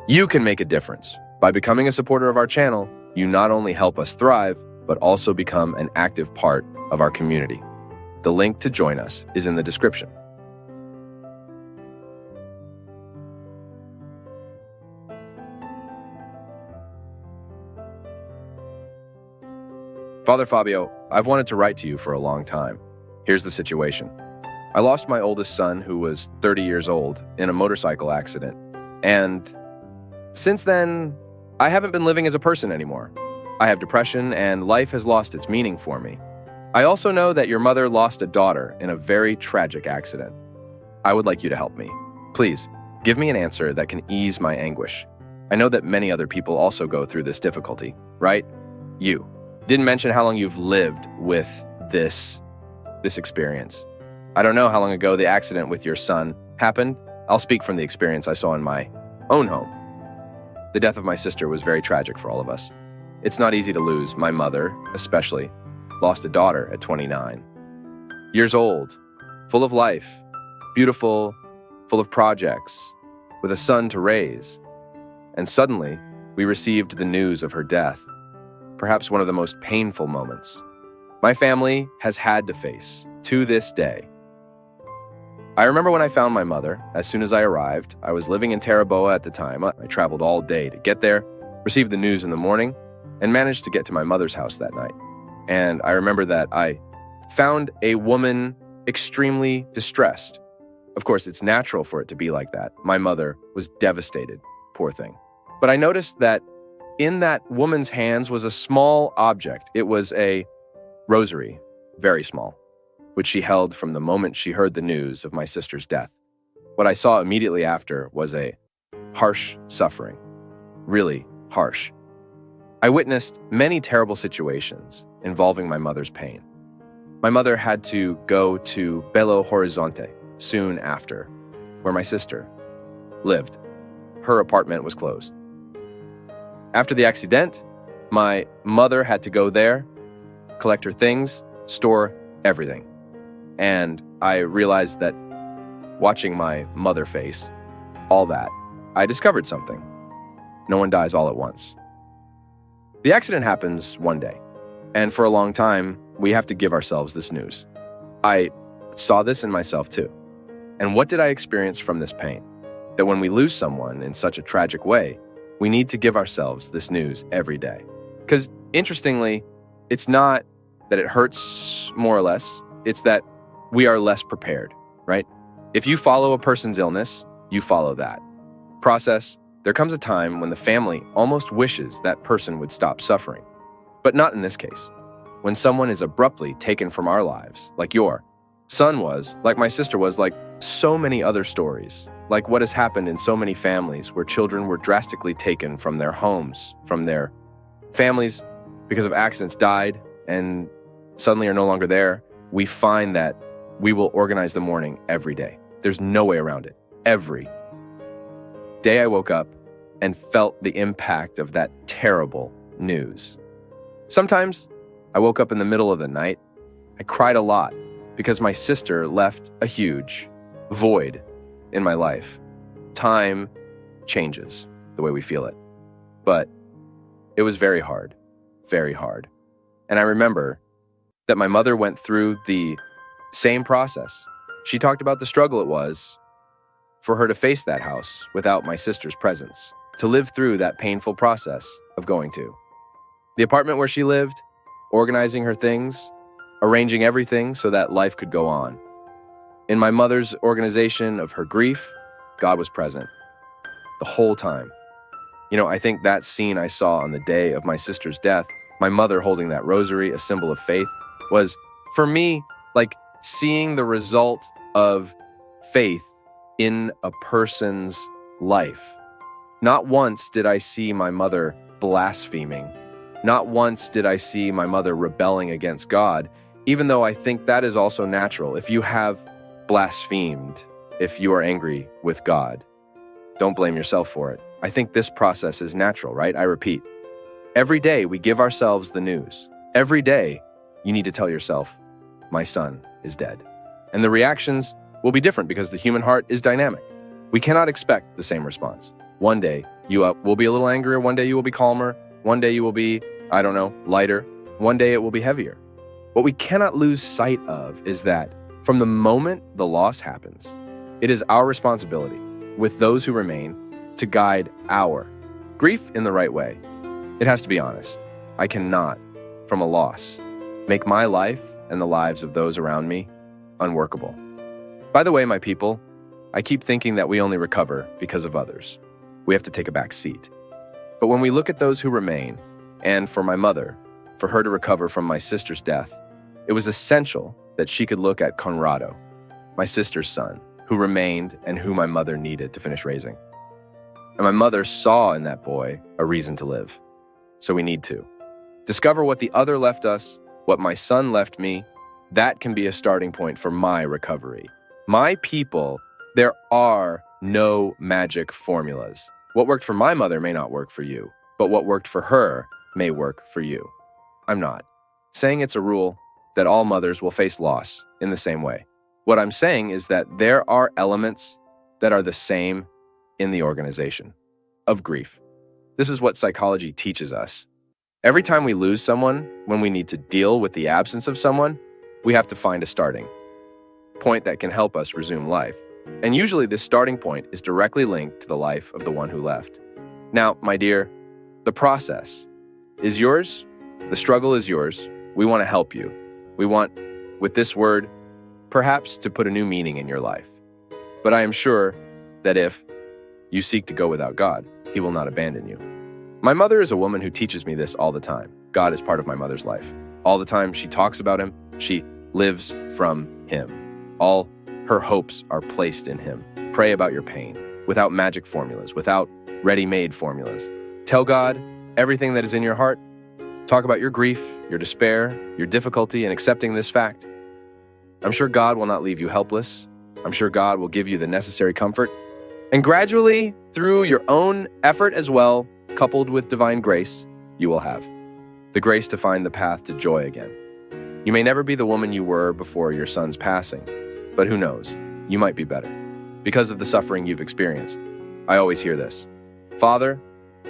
You can make a difference. By becoming a supporter of our channel, you not only help us thrive, but also become an active part of our community. The link to join us is in the description. Father Fabio, I've wanted to write to you for a long time. Here's the situation. I lost my oldest son, who was 30 years old, in a motorcycle accident. And since then, I haven't been living as a person anymore. I have depression, and life has lost its meaning for me. I also know that your mother lost a daughter in a very tragic accident. I would like you to help me. Please, give me an answer that can ease my anguish. I know that many other people also go through this difficulty, right? You didn't mention how long you've lived with this experience. I don't know how long ago the accident with your son happened. I'll speak from the experience I saw in my own home. The death of my sister was very tragic for all of us. It's not easy to lose. My mother, especially, lost a daughter at 29. Years old, full of life, beautiful, full of projects, with a son to raise. And suddenly, we received the news of her death. Perhaps one of the most painful moments my family has had to face to this day. I remember when I found my mother. As soon as I arrived, I was living in Taraboa at the time. I traveled all day to get there, received the news in the morning, and managed to get to my mother's house that night. And I remember that I found a woman extremely distressed. Of course, it's natural for it to be like that. My mother was devastated, poor thing. But I noticed that in that woman's hands was a small object. It was a rosary, very small, which she held from the moment she heard the news of my sister's death. What I saw immediately after was a harsh suffering, really harsh. I witnessed many terrible situations involving my mother's pain. My mother had to go to Belo Horizonte soon after, where my sister lived. Her apartment was closed. After the accident, my mother had to go there, collect her things, store everything. And I realized that watching my mother face all that, I discovered something. No one dies all at once. The accident happens one day, and for a long time, we have to give ourselves this news. I saw this in myself too. And what did I experience from this pain? That when we lose someone in such a tragic way, we need to give ourselves this news every day. Because interestingly, it's not that it hurts more or less, it's that we are less prepared, right? If you follow a person's illness, you follow that process. There comes a time when the family almost wishes that person would stop suffering. But not in this case. When someone is abruptly taken from our lives, like your son was, like my sister was, like so many other stories, like what has happened in so many families where children were drastically taken from their homes, from their families, because of accidents, died, and suddenly are no longer there. We find that we will organize the mourning every day. There's no way around it. Every day I woke up and felt the impact of that terrible news. Sometimes I woke up in the middle of the night. I cried a lot because my sister left a huge void in my life. Time changes the way we feel it. But it was very hard, very hard. And I remember that my mother went through the same process. She talked about the struggle it was for her to face that house without my sister's presence, to live through that painful process of going to the apartment where she lived, organizing her things, arranging everything so that life could go on. In my mother's organization of her grief, God was present the whole time. You know, I think that scene I saw on the day of my sister's death, my mother holding that rosary, a symbol of faith, was, for me, like seeing the result of faith in a person's life. Not once did I see my mother blaspheming. Not once did I see my mother rebelling against God, even though I think that is also natural. If you have blasphemed, if you are angry with God, don't blame yourself for it. I think this process is natural, right? I repeat, every day we give ourselves the news. Every day you need to tell yourself, my son is dead. And the reactions will be different because the human heart is dynamic. We cannot expect the same response. One day you will be a little angrier. One day you will be calmer. One day you will be, lighter. One day it will be heavier. What we cannot lose sight of is that from the moment the loss happens, it is our responsibility with those who remain to guide our grief in the right way. It has to be honest. I cannot, from a loss, make my life and the lives of those around me unworkable. By the way, my people, I keep thinking that we only recover because of others. We have to take a back seat. But when we look at those who remain, and for my mother, for her to recover from my sister's death, it was essential that she could look at Conrado, my sister's son, who remained and who my mother needed to finish raising. And my mother saw in that boy a reason to live. So we need to discover what the other left us, what my son left me. That can be a starting point for my recovery. My people, there are no magic formulas. What worked for my mother may not work for you, but what worked for her may work for you. I'm not saying it's a rule that all mothers will face loss in the same way. What I'm saying is that there are elements that are the same in the organization of grief. This is what psychology teaches us. Every time we lose someone, when we need to deal with the absence of someone, we have to find a starting point that can help us resume life. And usually this starting point is directly linked to the life of the one who left. Now, my dear, the process is yours. The struggle is yours. We want to help you. We want, with this word, perhaps to put a new meaning in your life. But I am sure that if you seek to go without God, He will not abandon you. My mother is a woman who teaches me this all the time. God is part of my mother's life. All the time she talks about Him, she lives from Him. All her hopes are placed in Him. Pray about your pain, without magic formulas, without ready-made formulas. Tell God everything that is in your heart. Talk about your grief, your despair, your difficulty in accepting this fact. I'm sure God will not leave you helpless. I'm sure God will give you the necessary comfort. And gradually, through your own effort as well, coupled with divine grace, you will have the grace to find the path to joy again. You may never be the woman you were before your son's passing, but who knows? You might be better because of the suffering you've experienced. I always hear this. Father,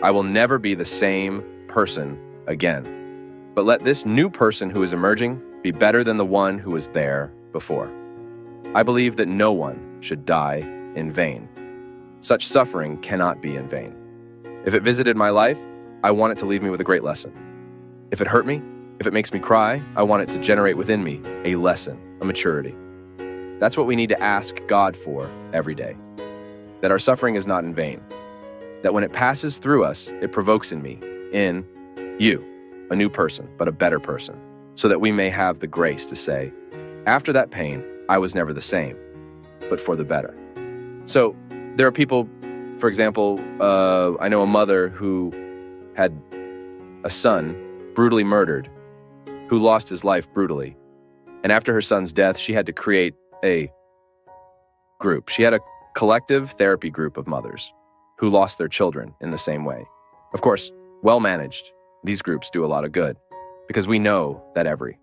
I will never be the same person again, but let this new person who is emerging be better than the one who was there before. I believe that no one should die in vain. Such suffering cannot be in vain. If it visited my life, I want it to leave me with a great lesson. If it hurt me, if it makes me cry, I want it to generate within me a lesson, a maturity. That's what we need to ask God for every day. That our suffering is not in vain. That when it passes through us, it provokes in me, in you, a new person, but a better person, so that we may have the grace to say, after that pain, I was never the same, but for the better. So there are people, for example, I know a mother who had a son brutally murdered, who lost his life brutally. And after her son's death, she had to create a group. She had a collective therapy group of mothers who lost their children in the same way. Of course, well managed, these groups do a lot of good because we know that every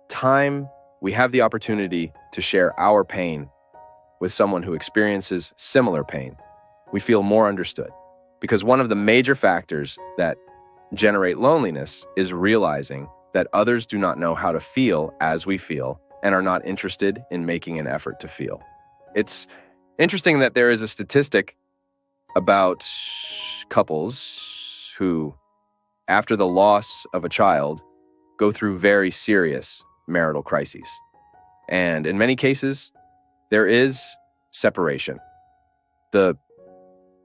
time we have the opportunity to share our pain with someone who experiences similar pain, we feel more understood. Because one of the major factors that generate loneliness is realizing that others do not know how to feel as we feel and are not interested in making an effort to feel. It's interesting that there is a statistic about couples who, after the loss of a child, go through very serious marital crises. And in many cases, there is separation. The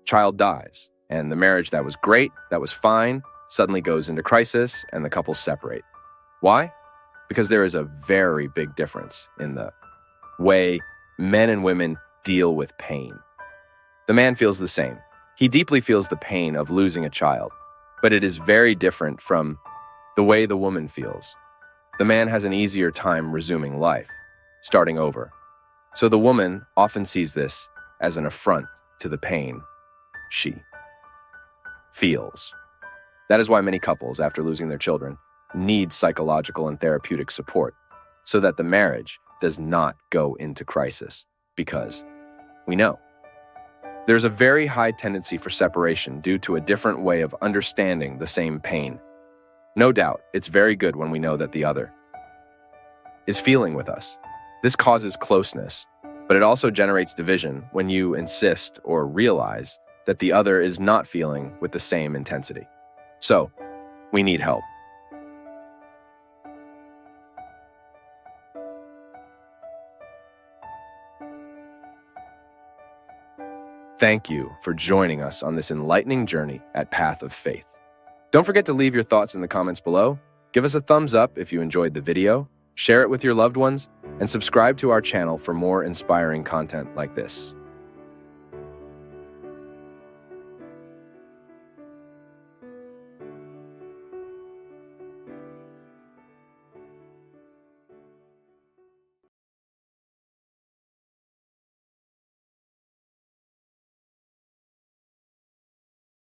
child dies, and the marriage that was great, that was fine, suddenly goes into crisis, and the couples separate. Why? Because there is a very big difference in the way men and women deal with pain. The man feels the same. He deeply feels the pain of losing a child, but it is very different from the way the woman feels. The man has an easier time resuming life, starting over. So the woman often sees this as an affront to the pain she feels. That is why many couples, after losing their children, need psychological and therapeutic support so that the marriage does not go into crisis, because we know There's a very high tendency for separation due to a different way of understanding the same pain. No doubt, it's very good when we know that the other is feeling with us. This causes closeness, but it also generates division when you insist or realize that the other is not feeling with the same intensity. So, we need help. Thank you for joining us on this enlightening journey at Path of Faith. Don't forget to leave your thoughts in the comments below. Give us a thumbs up if you enjoyed the video, share it with your loved ones, and subscribe to our channel for more inspiring content like this.